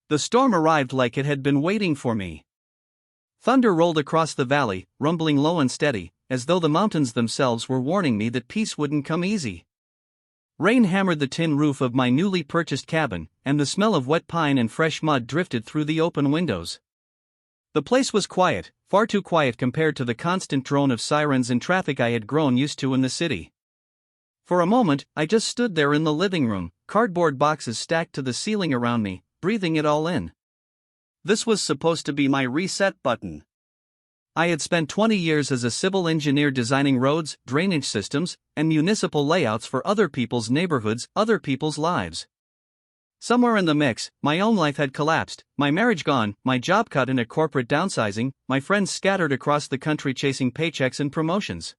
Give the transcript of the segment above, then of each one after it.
The storm arrived like it had been waiting for me. Thunder rolled across the valley, rumbling low and steady, as though the mountains themselves were warning me that peace wouldn't come easy. Rain hammered the tin roof of my newly purchased cabin, and the smell of wet pine and fresh mud drifted through the open windows. The place was quiet, far too quiet compared to the constant drone of sirens and traffic I had grown used to in the city. For a moment, I just stood there in the living room, cardboard boxes stacked to the ceiling around me, breathing it all in. This was supposed to be my reset button. I had spent 20 years as a civil engineer designing roads, drainage systems, and municipal layouts for other people's neighborhoods, other people's lives. Somewhere in the mix, my own life had collapsed, my marriage gone, my job cut in a corporate downsizing, my friends scattered across the country chasing paychecks and promotions.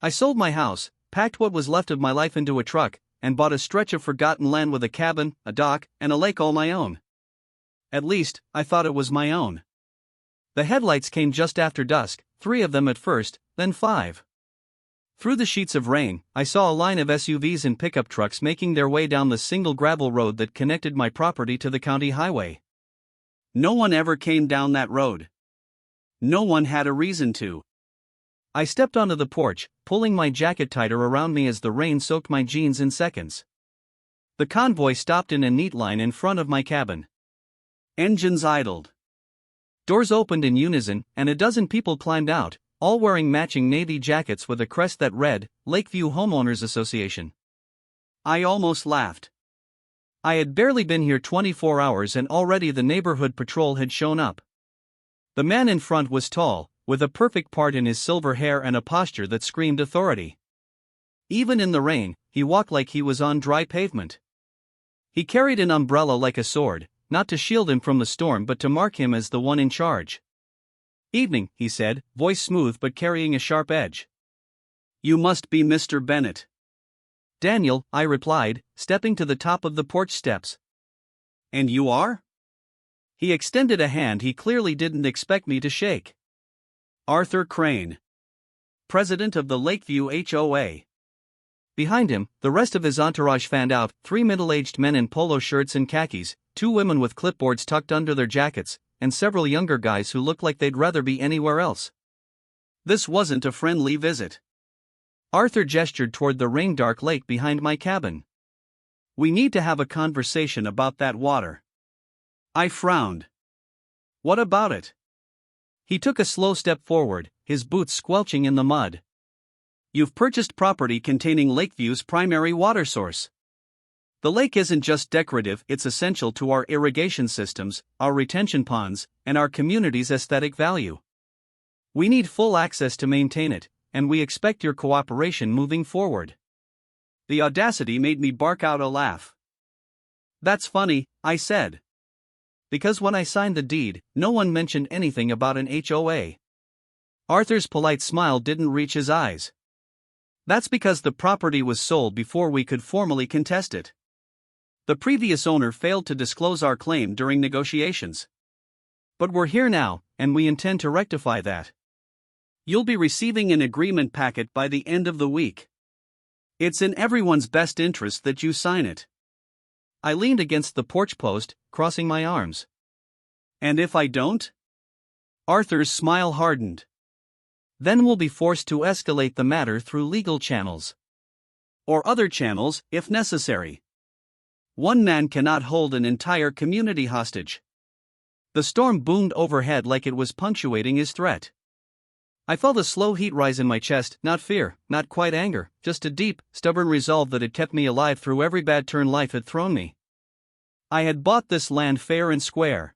I sold my house, packed what was left of my life into a truck, and bought a stretch of forgotten land with a cabin, a dock, and a lake all my own. At least, I thought it was my own. The headlights came just after dusk, 3 of them at first, then 5. Through the sheets of rain, I saw a line of SUVs and pickup trucks making their way down the single gravel road that connected my property to the county highway. No one ever came down that road. No one had a reason to. I stepped onto the porch, pulling my jacket tighter around me as the rain soaked my jeans in seconds. The convoy stopped in a neat line in front of my cabin. Engines idled. Doors opened in unison, and a dozen people climbed out, all wearing matching navy jackets with a crest that read, Lakeview Homeowners Association. I almost laughed. I had barely been here 24 hours and already the neighborhood patrol had shown up. The man in front was tall, with a perfect part in his silver hair and a posture that screamed authority. Even in the rain, he walked like he was on dry pavement. He carried an umbrella like a sword, not to shield him from the storm but to mark him as the one in charge. "Evening," he said, voice smooth but carrying a sharp edge. "You must be Mr. Bennett." "Daniel," I replied, stepping to the top of the porch steps. "And you are?" He extended a hand he clearly didn't expect me to shake. "Arthur Crane, president of the Lakeview HOA." Behind him, the rest of his entourage fanned out, 3 middle-aged men in polo shirts and khakis, 2 women with clipboards tucked under their jackets, and several younger guys who looked like they'd rather be anywhere else. This wasn't a friendly visit. Arthur gestured toward the rain-dark lake behind my cabin. "We need to have a conversation about that water." I frowned. "What about it?" He took a slow step forward, his boots squelching in the mud. "You've purchased property containing Lakeview's primary water source. The lake isn't just decorative, it's essential to our irrigation systems, our retention ponds, and our community's aesthetic value. We need full access to maintain it, and we expect your cooperation moving forward." The audacity made me bark out a laugh. "That's funny," I said. "Because when I signed the deed, no one mentioned anything about an HOA." Arthur's polite smile didn't reach his eyes. "That's because the property was sold before we could formally contest it. The previous owner failed to disclose our claim during negotiations. But we're here now, and we intend to rectify that. You'll be receiving an agreement packet by the end of the week. It's in everyone's best interest that you sign it." I leaned against the porch post, crossing my arms. "And if I don't?" Arthur's smile hardened. "Then we'll be forced to escalate the matter through legal channels. Or other channels, if necessary. One man cannot hold an entire community hostage." The storm boomed overhead like it was punctuating his threat. I felt a slow heat rise in my chest, not fear, not quite anger, just a deep, stubborn resolve that had kept me alive through every bad turn life had thrown me. I had bought this land fair and square.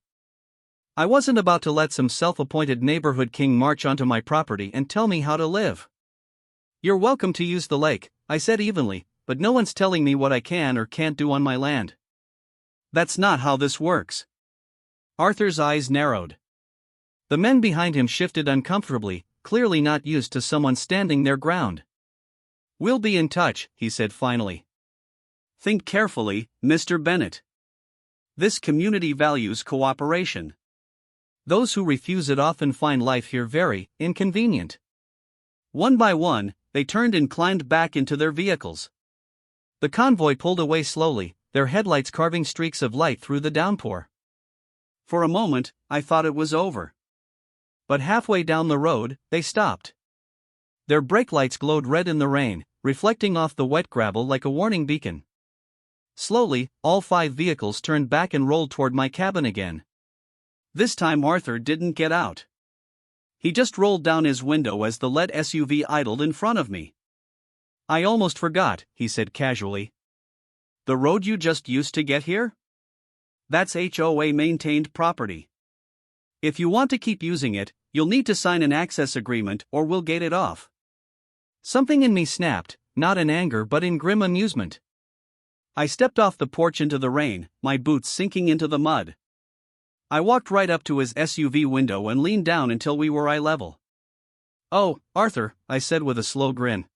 I wasn't about to let some self-appointed neighborhood king march onto my property and tell me how to live. "You're welcome to use the lake," I said evenly, "but no one's telling me what I can or can't do on my land." "That's not how this works." Arthur's eyes narrowed. The men behind him shifted uncomfortably, clearly not used to someone standing their ground. "We'll be in touch," he said finally. "Think carefully, Mr. Bennett. This community values cooperation. Those who refuse it often find life here very inconvenient." One by one, they turned and climbed back into their vehicles. The convoy pulled away slowly, their headlights carving streaks of light through the downpour. For a moment, I thought it was over. But halfway down the road, they stopped. Their brake lights glowed red in the rain, reflecting off the wet gravel like a warning beacon. Slowly, all 5 vehicles turned back and rolled toward my cabin again. This time Arthur didn't get out. He just rolled down his window as the lead SUV idled in front of me. "I almost forgot," he said casually. "The road you just used to get here? That's HOA maintained property. If you want to keep using it, you'll need to sign an access agreement or we'll gate it off." Something in me snapped, not in anger but in grim amusement. I stepped off the porch into the rain, my boots sinking into the mud. I walked right up to his SUV window and leaned down until we were eye level. "Oh, Arthur," I said with a slow grin.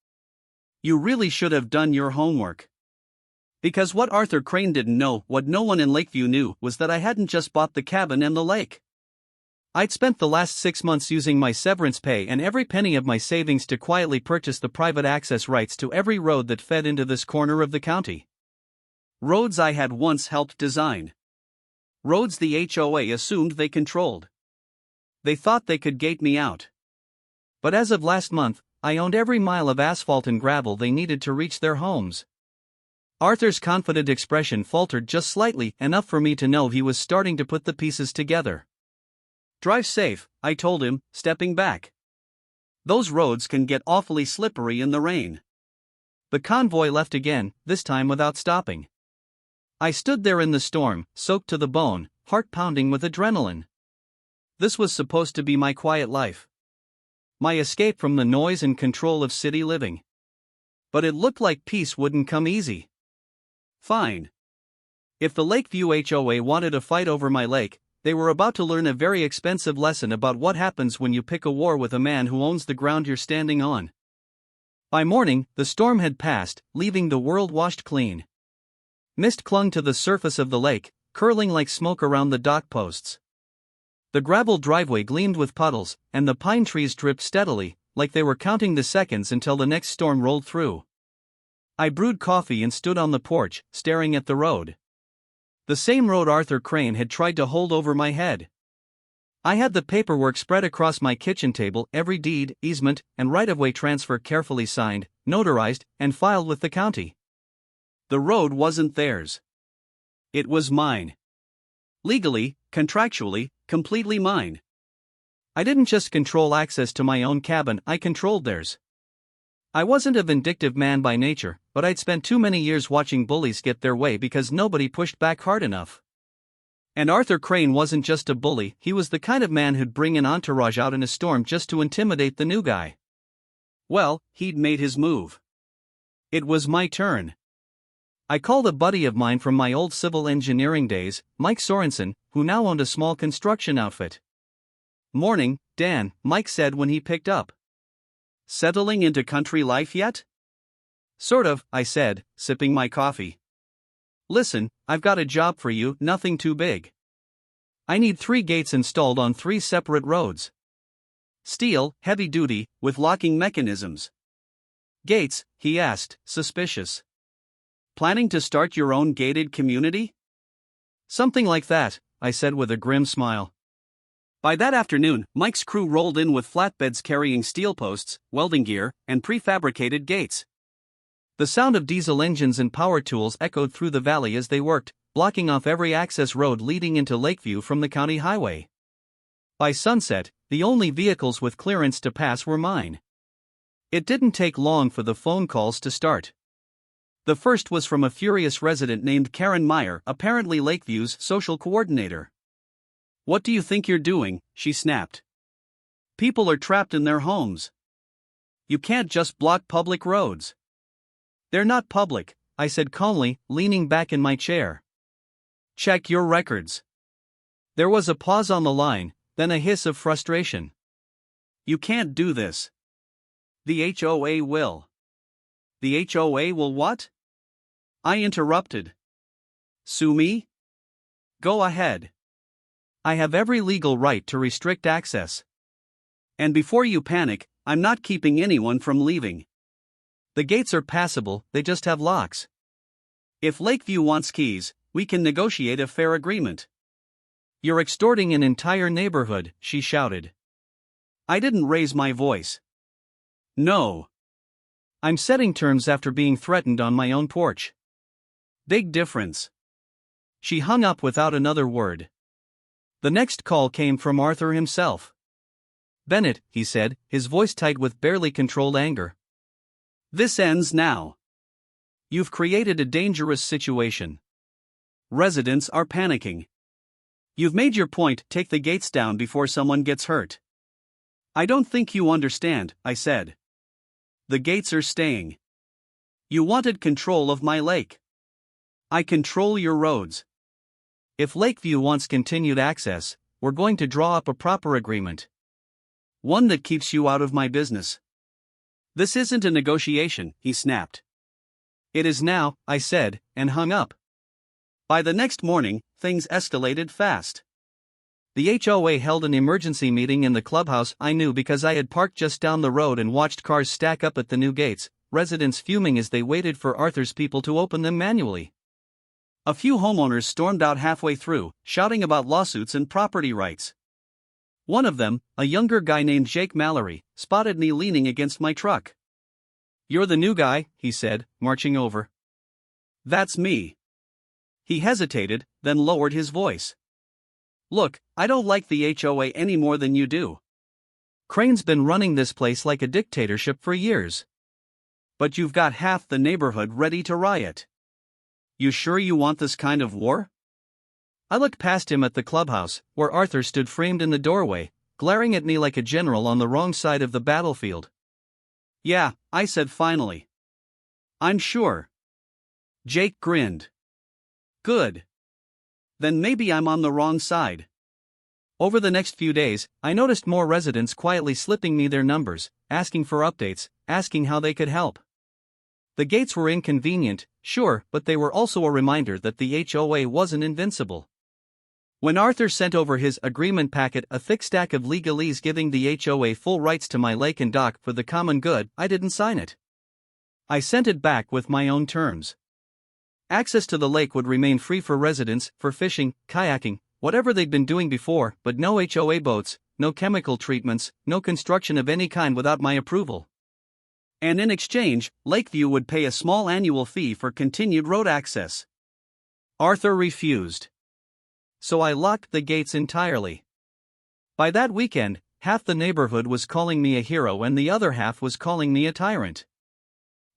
"You really should have done your homework." Because what Arthur Crane didn't know, what no one in Lakeview knew, was that I hadn't just bought the cabin and the lake. I'd spent the last 6 months using my severance pay and every penny of my savings to quietly purchase the private access rights to every road that fed into this corner of the county. Roads I had once helped design. Roads the HOA assumed they controlled. They thought they could gate me out. But as of last month, I owned every mile of asphalt and gravel they needed to reach their homes. Arthur's confident expression faltered just slightly, enough for me to know he was starting to put the pieces together. "Drive safe," I told him, stepping back. "Those roads can get awfully slippery in the rain." The convoy left again, this time without stopping. I stood there in the storm, soaked to the bone, heart pounding with adrenaline. This was supposed to be my quiet life. My escape from the noise and control of city living. But it looked like peace wouldn't come easy. Fine. If the Lakeview HOA wanted a fight over my lake, they were about to learn a very expensive lesson about what happens when you pick a war with a man who owns the ground you're standing on. By morning, the storm had passed, leaving the world washed clean. Mist clung to the surface of the lake, curling like smoke around the dock posts. The gravel driveway gleamed with puddles, and the pine trees dripped steadily, like they were counting the seconds until the next storm rolled through. I brewed coffee and stood on the porch, staring at the road. The same road Arthur Crane had tried to hold over my head. I had the paperwork spread across my kitchen table, every deed, easement, and right-of-way transfer carefully signed, notarized, and filed with the county. The road wasn't theirs. It was mine. Legally, contractually, completely mine. I didn't just control access to my own cabin, I controlled theirs. I wasn't a vindictive man by nature, but I'd spent too many years watching bullies get their way because nobody pushed back hard enough. And Arthur Crane wasn't just a bully, he was the kind of man who'd bring an entourage out in a storm just to intimidate the new guy. Well, he'd made his move. It was my turn. I called a buddy of mine from my old civil engineering days, Mike Sorensen, who now owned a small construction outfit. "Morning, Dan," Mike said when he picked up. "Settling into country life yet?" "Sort of," I said, sipping my coffee. "Listen, I've got a job for you, nothing too big. I need 3 gates installed on 3 separate roads. Steel, heavy duty, with locking mechanisms." "Gates?" he asked, suspicious. "Planning to start your own gated community?" "Something like that," I said with a grim smile. By that afternoon, Mike's crew rolled in with flatbeds carrying steel posts, welding gear, and prefabricated gates. The sound of diesel engines and power tools echoed through the valley as they worked, blocking off every access road leading into Lakeview from the county highway. By sunset, the only vehicles with clearance to pass were mine. It didn't take long for the phone calls to start. The first was from a furious resident named Karen Meyer, apparently Lakeview's social coordinator. "What do you think you're doing?" she snapped. "People are trapped in their homes. You can't just block public roads." "They're not public," I said calmly, leaning back in my chair. "Check your records." There was a pause on the line, then a hiss of frustration. "You can't do this." "The HOA will." "The HOA will what?" I interrupted. "Sue me?" "Go ahead. I have every legal right to restrict access. And before you panic, I'm not keeping anyone from leaving. The gates are passable, they just have locks. If Lakeview wants keys, we can negotiate a fair agreement." You're extorting an entire neighborhood, she shouted. I didn't raise my voice. No. I'm setting terms after being threatened on my own porch. Big difference. She hung up without another word. The next call came from Arthur himself. Bennett, he said, his voice tight with barely controlled anger. This ends now. You've created a dangerous situation. Residents are panicking. You've made your point, take the gates down before someone gets hurt. I don't think you understand, I said. The gates are staying. You wanted control of my lake. I control your roads. If Lakeview wants continued access, we're going to draw up a proper agreement. One that keeps you out of my business. This isn't a negotiation, he snapped. It is now, I said, and hung up. By the next morning, things escalated fast. The HOA held an emergency meeting in the clubhouse I knew because I had parked just down the road and watched cars stack up at the new gates, residents fuming as they waited for Arthur's people to open them manually. A few homeowners stormed out halfway through, shouting about lawsuits and property rights. One of them, a younger guy named Jake Mallory, spotted me leaning against my truck. You're the new guy, he said, marching over. That's me. He hesitated, then lowered his voice. Look, I don't like the HOA any more than you do. Crane's been running this place like a dictatorship for years. But you've got half the neighborhood ready to riot. You sure you want this kind of war? I looked past him at the clubhouse, where Arthur stood framed in the doorway, glaring at me like a general on the wrong side of the battlefield. Yeah, I said finally. I'm sure. Jake grinned. Good. Then maybe I'm on the wrong side. Over the next few days, I noticed more residents quietly slipping me their numbers, asking for updates, asking how they could help. The gates were inconvenient, sure, but they were also a reminder that the HOA wasn't invincible. When Arthur sent over his agreement packet, a thick stack of legalese giving the HOA full rights to my lake and dock for the common good, I didn't sign it. I sent it back with my own terms. Access to the lake would remain free for residents, for fishing, kayaking, whatever they'd been doing before, but no HOA boats, no chemical treatments, no construction of any kind without my approval. And in exchange, Lakeview would pay a small annual fee for continued road access. Arthur refused. So I locked the gates entirely. By that weekend, half the neighborhood was calling me a hero and the other half was calling me a tyrant.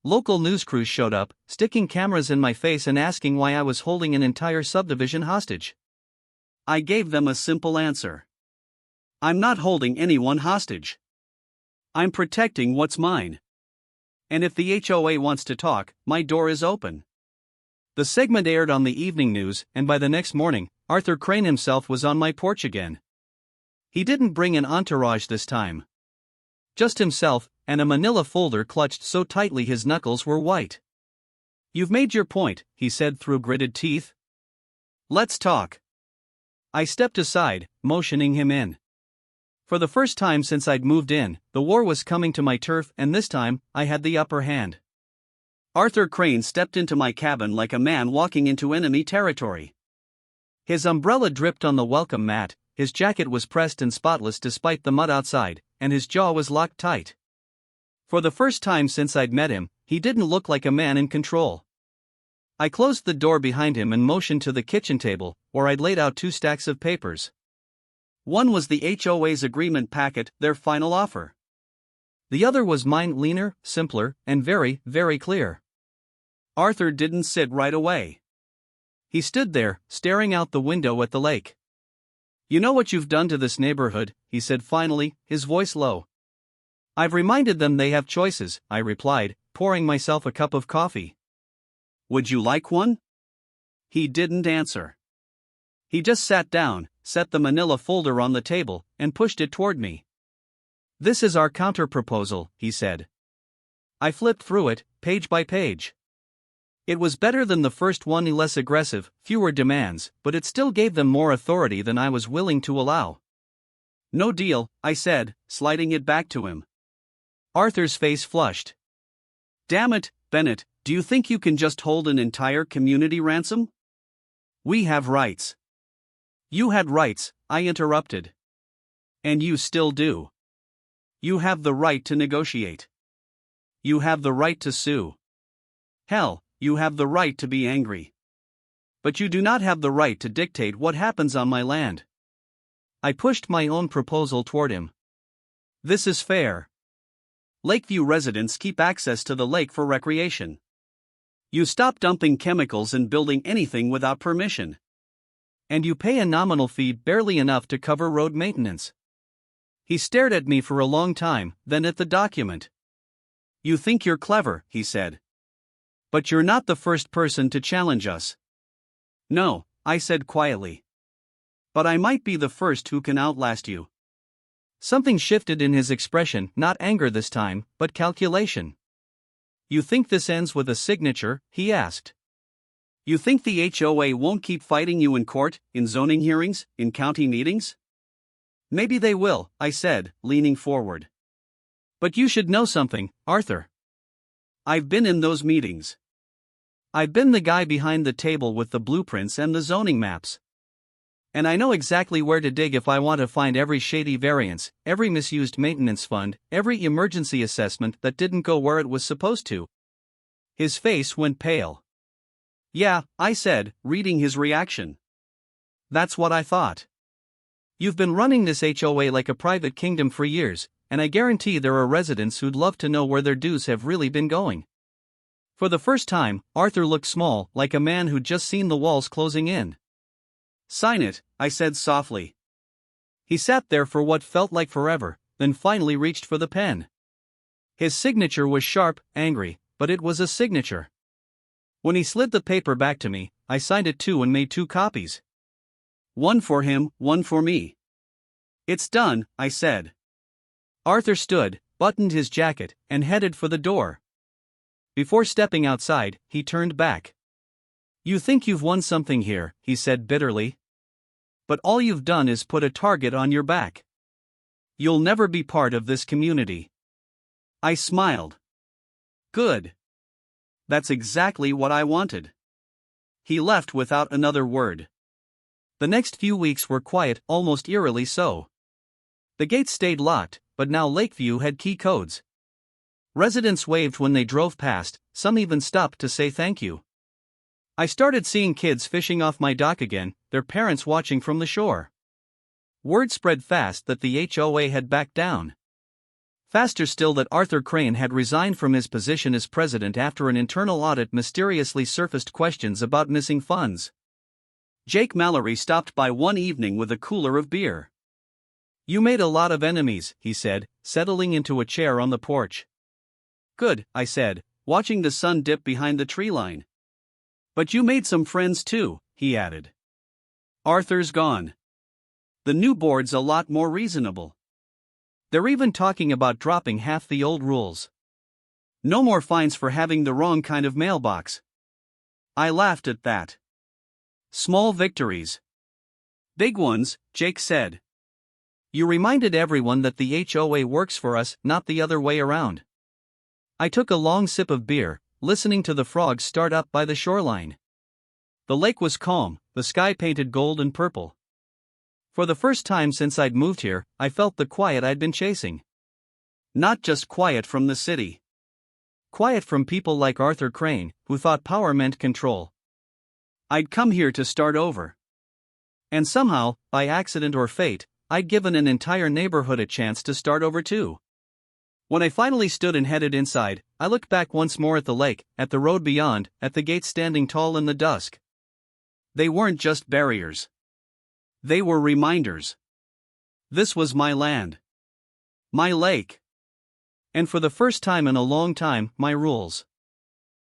Local news crews showed up, sticking cameras in my face and asking why I was holding an entire subdivision hostage. I gave them a simple answer. I'm not holding anyone hostage. I'm protecting what's mine. And if the HOA wants to talk, my door is open. The segment aired on the evening news, and by the next morning, Arthur Crane himself was on my porch again. He didn't bring an entourage this time. Just himself, and a manila folder clutched so tightly his knuckles were white. You've made your point, he said through gritted teeth. Let's talk. I stepped aside, motioning him in. For the first time since I'd moved in, the war was coming to my turf, and this time, I had the upper hand. Arthur Crane stepped into my cabin like a man walking into enemy territory. His umbrella dripped on the welcome mat, his jacket was pressed and spotless despite the mud outside, and his jaw was locked tight. For the first time since I'd met him, he didn't look like a man in control. I closed the door behind him and motioned to the kitchen table, where I'd laid out 2 stacks of papers. One was the HOA's agreement packet, their final offer. The other was mine, leaner, simpler, and very, very clear. Arthur didn't sit right away. He stood there, staring out the window at the lake. You know what you've done to this neighborhood, he said finally, his voice low. I've reminded them they have choices, I replied, pouring myself a cup of coffee. Would you like one? He didn't answer. He just sat down, set the manila folder on the table, and pushed it toward me. This is our counter-proposal, he said. I flipped through it, page by page. It was better than the first one, less aggressive, fewer demands, but it still gave them more authority than I was willing to allow. No deal, I said, sliding it back to him. Arthur's face flushed. Damn it, Bennett, do you think you can just hold an entire community ransom? We have rights. You had rights, I interrupted. And you still do. You have the right to negotiate. You have the right to sue. Hell, you have the right to be angry. But you do not have the right to dictate what happens on my land. I pushed my own proposal toward him. This is fair. Lakeview residents keep access to the lake for recreation. You stop dumping chemicals and building anything without permission. And you pay a nominal fee barely enough to cover road maintenance. He stared at me for a long time, then at the document. You think you're clever, he said. But you're not the first person to challenge us. No, I said quietly. But I might be the first who can outlast you. Something shifted in his expression, not anger this time, but calculation. You think this ends with a signature? He asked. You think the HOA won't keep fighting you in court, in zoning hearings, in county meetings? Maybe they will, I said, leaning forward. But you should know something, Arthur. I've been in those meetings. I've been the guy behind the table with the blueprints and the zoning maps. And I know exactly where to dig if I want to find every shady variance, every misused maintenance fund, every emergency assessment that didn't go where it was supposed to. His face went pale. Yeah, I said, reading his reaction. That's what I thought. You've been running this HOA like a private kingdom for years, and I guarantee there are residents who'd love to know where their dues have really been going. For the first time, Arthur looked small, like a man who'd just seen the walls closing in. Sign it, I said softly. He sat there for what felt like forever, then finally reached for the pen. His signature was sharp, angry, but it was a signature. When he slid the paper back to me, I signed it too and made 2 copies. One for him, one for me. It's done, I said. Arthur stood, buttoned his jacket, and headed for the door. Before stepping outside, he turned back. You think you've won something here, he said bitterly. But all you've done is put a target on your back. You'll never be part of this community. I smiled. Good. That's exactly what I wanted. He left without another word. The next few weeks were quiet, almost eerily so. The gates stayed locked, but now Lakeview had key codes. Residents waved when they drove past, some even stopped to say thank you. I started seeing kids fishing off my dock again, their parents watching from the shore. Word spread fast that the HOA had backed down. Faster still that Arthur Crane had resigned from his position as president after an internal audit mysteriously surfaced questions about missing funds. Jake Mallory stopped by one evening with a cooler of beer. You made a lot of enemies, he said, settling into a chair on the porch. Good, I said, watching the sun dip behind the tree line. But you made some friends too, he added. Arthur's gone. The new board's a lot more reasonable. They're even talking about dropping half the old rules. No more fines for having the wrong kind of mailbox. I laughed at that. Small victories. Big ones, Jake said. You reminded everyone that the HOA works for us, not the other way around. I took a long sip of beer, listening to the frogs start up by the shoreline. The lake was calm, the sky painted gold and purple. For the first time since I'd moved here, I felt the quiet I'd been chasing. Not just quiet from the city. Quiet from people like Arthur Crane, who thought power meant control. I'd come here to start over. And somehow, by accident or fate, I'd given an entire neighborhood a chance to start over too. When I finally stood and headed inside, I looked back once more at the lake, at the road beyond, at the gates standing tall in the dusk. They weren't just barriers. They were reminders. This was my land. My lake. And for the first time in a long time, my rules.